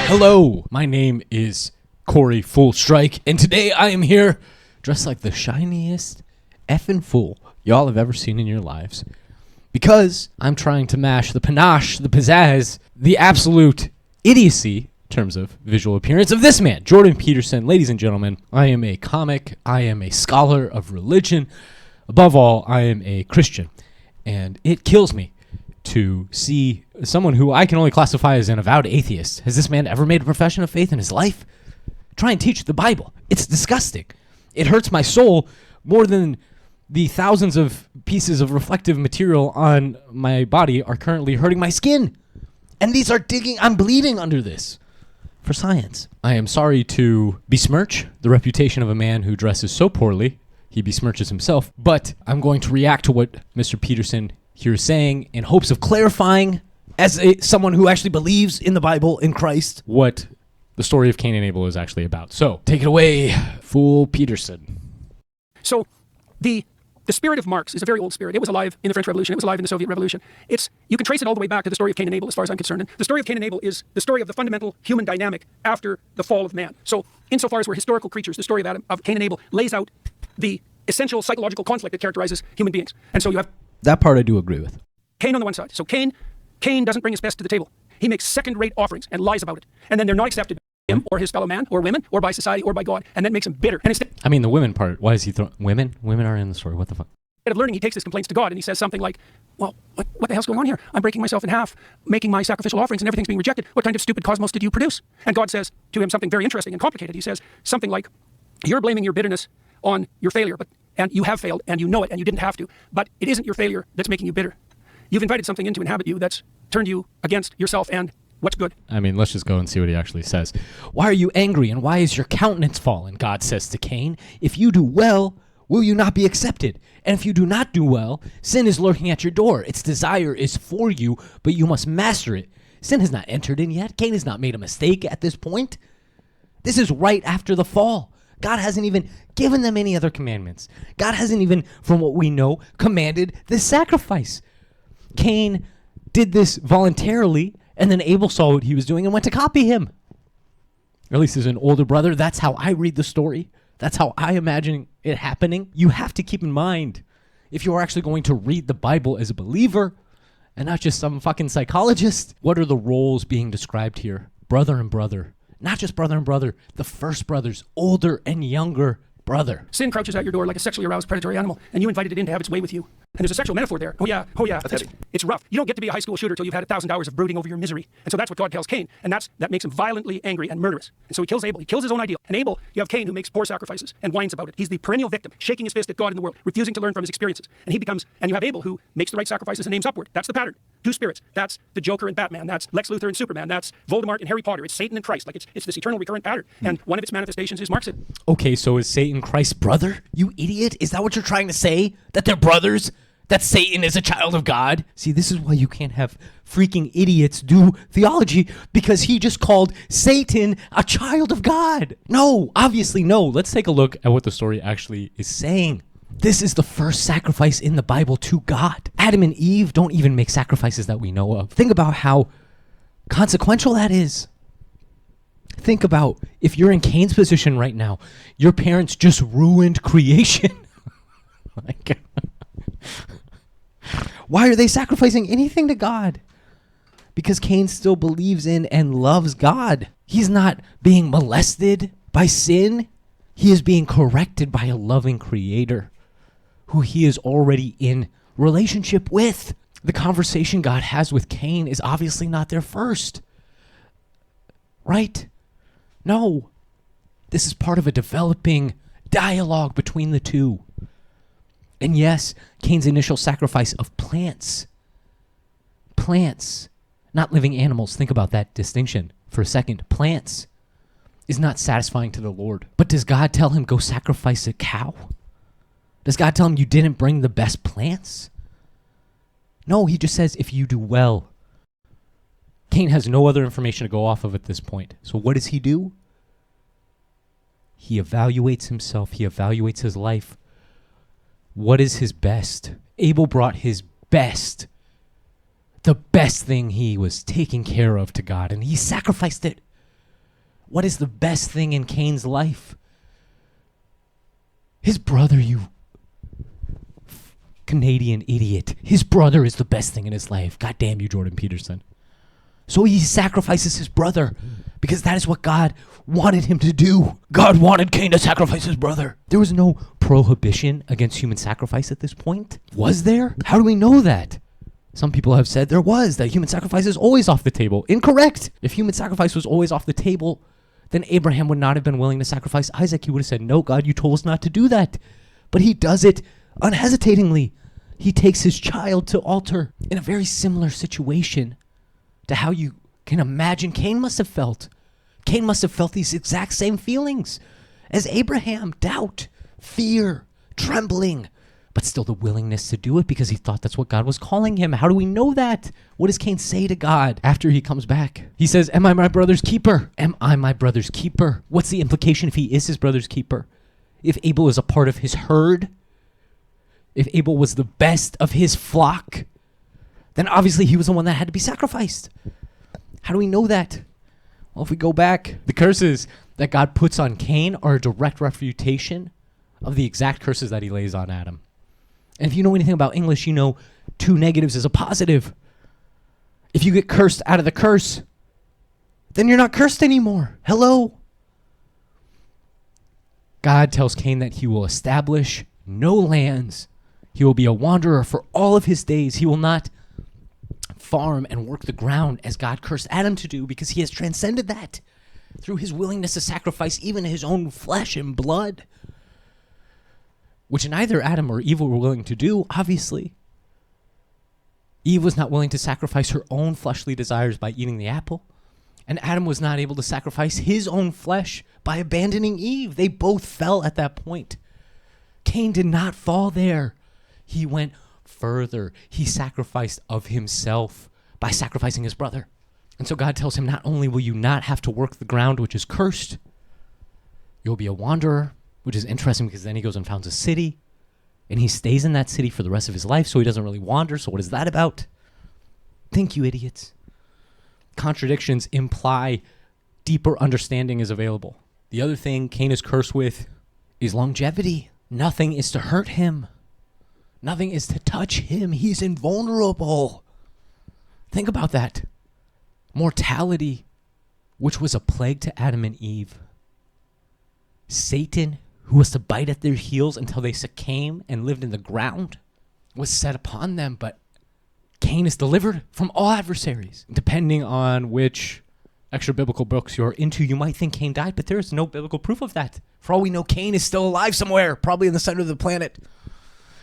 Hello, my name is Corey Full Strike, and today I am here dressed like the shiniest effing fool y'all have ever seen in your lives. Because I'm trying to mash the panache, the pizzazz, the absolute idiocy in terms of visual appearance of this man, Jordan Peterson. Ladies and gentlemen, I am a comic, I am a scholar of religion. Above all, I am a Christian, and it kills me to see someone who I can only classify as an avowed atheist. Has this man ever made a profession of faith in his life? Try and teach the Bible. It's disgusting. It hurts my soul more than the thousands of pieces of reflective material on my body are currently hurting my skin. And these are digging, I'm bleeding under this for science. I am sorry to besmirch the reputation of a man who dresses so poorly. He besmirches himself, but I'm going to react to what Mr. Peterson here is saying in hopes of clarifying, as someone who actually believes in the Bible, in Christ, what the story of Cain and Abel is actually about. So, take it away, Fool Peterson. So, the spirit of Marx is a very old spirit. It was alive in the French Revolution. It was alive in the Soviet Revolution. You can trace it all the way back to the story of Cain and Abel, as far as I'm concerned. And the story of Cain and Abel is the story of the fundamental human dynamic after the fall of man. So, insofar as we're historical creatures, the story of Cain and Abel lays out the essential psychological conflict that characterizes human beings. And so you have... That part I do agree with. Cain on the one side. So Cain doesn't bring his best to the table. He makes second-rate offerings and lies about it. And then they're not accepted by him or his fellow man or women or by society or by God. And that makes him bitter. And instead... I mean, the women part, why is he throwing... Women? Women are in the story. What the fuck? Instead of learning, he takes his complaints to God and he says something like, well, what the hell's going on here? I'm breaking myself in half, making my sacrificial offerings and everything's being rejected. What kind of stupid cosmos did you produce? And God says to him something very interesting and complicated. He says something like, you're blaming your bitterness on your failure, and you have failed, and you know it, and you didn't have to. But it isn't your failure that's making you bitter. You've invited something in to inhabit you that's turned you against yourself and what's good. I mean, let's just go and see what he actually says. Why are you angry, and why is your countenance fallen? God says to Cain, if you do well, will you not be accepted? And if you do not do well, sin is lurking at your door. Its desire is for you, but you must master it. Sin has not entered in yet. Cain has not made a mistake at this point. This is right after the fall. God hasn't even given them any other commandments. God hasn't even, from what we know, commanded this sacrifice. Cain did this voluntarily, and then Abel saw what he was doing and went to copy him. Or at least as an older brother, that's how I read the story. That's how I imagine it happening. You have to keep in mind, if you are actually going to read the Bible as a believer, and not just some fucking psychologist, what are the roles being described here? Brother and brother. Not just brother and brother, the first brothers, older and younger brother. Sin crouches at your door like a sexually aroused predatory animal, and you invited it in to have its way with you. And there's a sexual metaphor there. Oh yeah. It's rough. You don't get to be a high school shooter till you've had 1,000 hours of brooding over your misery. And so that's what God tells Cain, and that makes him violently angry and murderous. And so he kills Abel. He kills his own ideal. And Abel, you have Cain who makes poor sacrifices and whines about it. He's the perennial victim, shaking his fist at God in the world, refusing to learn from his experiences. And you have Abel who makes the right sacrifices and aims upward. That's the pattern. Two spirits. That's the Joker and Batman. That's Lex Luthor and Superman. That's Voldemort and Harry Potter. It's Satan and Christ. Like it's this eternal recurrent pattern. And one of its manifestations is Marxism. Okay, so is Satan Christ's brother? You idiot. Is that what you're trying to say? That they're brothers? That Satan is a child of God? See, this is why you can't have freaking idiots do theology, because he just called Satan a child of God. No, obviously no. Let's take a look at what the story actually is saying. This is the first sacrifice in the Bible to God. Adam and Eve don't even make sacrifices that we know of. Think about how consequential that is. Think about if you're in Cain's position right now, your parents just ruined creation. Like, why are they sacrificing anything to God? Because Cain still believes in and loves God. He's not being molested by sin. He is being corrected by a loving creator who he is already in relationship with. The conversation God has with Cain is obviously not there first. Right? No. This is part of a developing dialogue between the two. And yes, Cain's initial sacrifice of plants, not living animals, think about that distinction for a second. Plants is not satisfying to the Lord. But does God tell him, go sacrifice a cow? Does God tell him you didn't bring the best plants? No, he just says, if you do well. Cain has no other information to go off of at this point. So what does he do? He evaluates himself. He evaluates his life. What is his best? Abel brought his best, the best thing he was taking care of to God, and he sacrificed it. What is the best thing in Cain's life? His brother, you Canadian idiot. His brother is the best thing in his life. God damn you, Jordan Peterson. So he sacrifices his brother because that is what God wanted him to do. God wanted Cain to sacrifice his brother. There was no prohibition against human sacrifice at this point. Was there? How do we know that? Some people have said there was, that human sacrifice is always off the table. Incorrect. If human sacrifice was always off the table, then Abraham would not have been willing to sacrifice Isaac. He would have said, no, God, you told us not to do that. But he does it unhesitatingly. He takes his child to altar in a very similar situation to how you can imagine Cain must have felt. Cain must have felt these exact same feelings as Abraham. Doubt, fear, trembling, but still the willingness to do it because he thought that's what God was calling him. How do we know that? What does Cain say to God after he comes back? He says, am I my brother's keeper? Am I my brother's keeper? What's the implication if he is his brother's keeper? If Abel is a part of his herd, if Abel was the best of his flock, then obviously he was the one that had to be sacrificed. How do we know that? Well, if we go back, the curses that God puts on Cain are a direct refutation of the exact curses that he lays on Adam. And if you know anything about English, you know 2 negatives is a positive. If you get cursed out of the curse, then you're not cursed anymore. Hello? God tells Cain that he will establish no lands. He will be a wanderer for all of his days. He will not farm and work the ground as God cursed Adam to do because he has transcended that through his willingness to sacrifice even his own flesh and blood, which neither Adam or Eve were willing to do, obviously. Eve was not willing to sacrifice her own fleshly desires by eating the apple, and Adam was not able to sacrifice his own flesh by abandoning Eve. They both fell at that point. Cain did not fall there. He went further. He sacrificed of himself by sacrificing his brother. And so God tells him, not only will you not have to work the ground which is cursed, you'll be a wanderer, which is interesting because then he goes and founds a city, and he stays in that city for the rest of his life, so he doesn't really wander. So what is that about? Think, you idiots. Contradictions imply deeper understanding is available. The other thing Cain is cursed with is longevity. Nothing is to hurt him. Nothing is to touch him. He's invulnerable. Think about that. Mortality, which was a plague to Adam and Eve. Satan, who was to bite at their heels until they succumbed and lived in the ground, was set upon them. But Cain is delivered from all adversaries. Depending on which extra biblical books you're into, you might think Cain died, but there is no biblical proof of that. For all we know, Cain is still alive somewhere, probably in the center of the planet,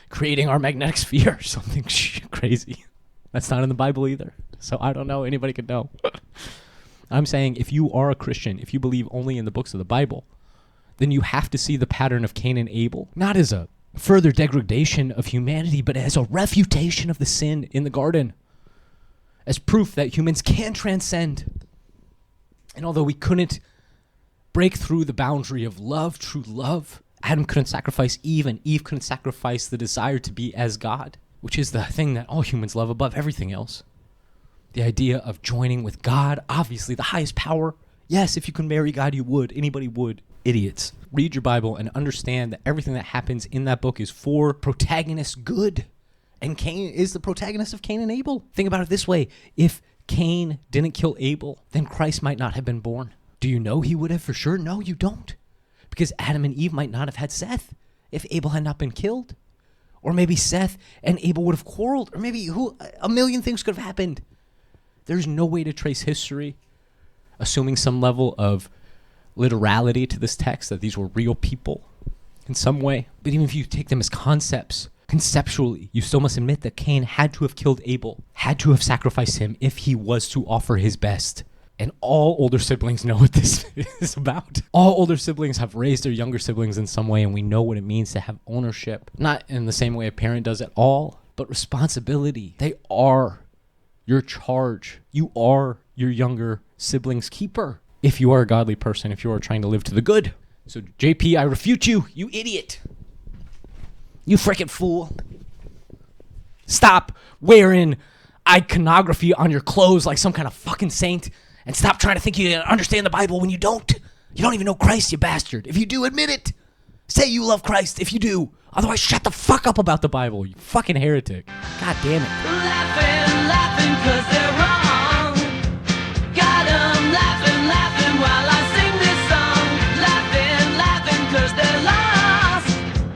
creating our magnetic sphere or something crazy. That's not in the Bible either. So I don't know. Anybody could know. I'm saying if you are a Christian, if you believe only in the books of the Bible, then you have to see the pattern of Cain and Abel, not as a further degradation of humanity, but as a refutation of the sin in the garden, as proof that humans can transcend. And although we couldn't break through the boundary of love, true love, Adam couldn't sacrifice Eve, and Eve couldn't sacrifice the desire to be as God, which is the thing that all humans love above everything else. The idea of joining with God, obviously the highest power. Yes, if you could marry God, you would. Anybody would. Idiots. Read your Bible and understand that everything that happens in that book is for protagonist good. And Cain is the protagonist of Cain and Abel. Think about it this way. If Cain didn't kill Abel, then Christ might not have been born. Do you know he would have for sure? No, you don't. Because Adam and Eve might not have had Seth if Abel had not been killed. Or maybe Seth and Abel would have quarreled. Or maybe a million things could have happened. There's no way to trace history, assuming some level of literality to this text, that these were real people in some way. But even if you take them as concepts, conceptually, you still must admit that Cain had to have killed Abel, had to have sacrificed him if he was to offer his best. And all older siblings know what this is about. All older siblings have raised their younger siblings in some way, and we know what it means to have ownership. Not in the same way a parent does at all, but responsibility. They are your charge. You are your younger sibling's keeper. If you are a godly person, if you are trying to live to the good. So JP, I refute you, you idiot. You frickin' fool. Stop wearing iconography on your clothes like some kind of fucking saint And stop trying to think you understand the Bible when you don't. You don't even know Christ, you bastard. If you do, admit it. Say you love Christ if you do. Otherwise, shut the fuck up about the Bible, you fucking heretic. God damn it. Laughing, laughing, 'cause they're